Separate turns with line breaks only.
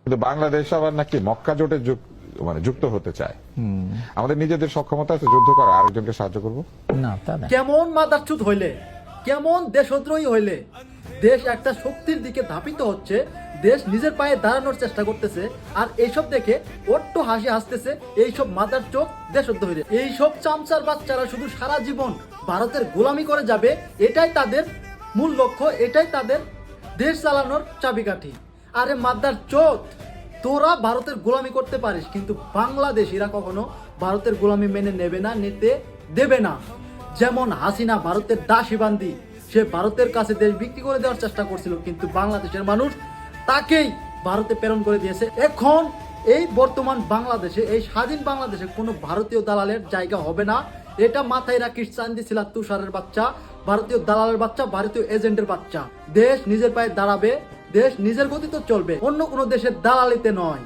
কিন্তু বাংলাদেশ আবার নাকি মক্কা জোটে যুক্ত হতে চায়। আমাদের নিজেদের সক্ষমতা আছে যুদ্ধ করা, আরেকজনকে সাহায্য করবো
না? তা না।
কেমন মাদারচুত হইলে, কেমন দেশদ্রোহী হইলে দেশ একটা শক্তির দিকে ধাপিত হচ্ছে, দেশ নিজের পায়ে দাঁড়ানোর চেষ্টা করতেছে, আর এইসব দেখে অট্ট হাসি হাসতেছে এইসব মাদার চোখ দেশদ্রোহী। এইসব চামচার বাচ্চারা শুধু সারা জীবন ভারতের গোলামি করে যাবে, এটাই তাদের মূল লক্ষ্য, এটাই তাদের দেশ চালানোর চাবিকাঠি। আরে মাদার চোখ, তোরা ভারতের গোলামি করতে পারিস, কিন্তু বাংলাদেশিরা কখনো ভারতের গোলামি মেনে নেবে না, নিতে দেবে না। যেমন হাসিনা ভারতের দাসীবান্দি, সে ভারতের কাছে দেশ বিক্রি করে দেওয়ার চেষ্টা করছিল, কিন্তু বাংলাদেশের মানুষ তাকেই ভারতে প্রেরণ করে দিয়েছে। এখন এই বর্তমান বাংলাদেশে, এই স্বাধীন বাংলাদেশে কোনো ভারতীয় দালালের জায়গা হবে না। এটা মাথায় রাখিস চান্দি ছিলা তুষারের বাচ্চা, ভারতীয় দালালের বাচ্চা, ভারতীয় এজেন্টের বাচ্চা। দেশ নিজের পায়ে দাঁড়াবে, দেশ নিজের গতিতে চলবে, অন্য কোনো দেশের দালালিতে নয়।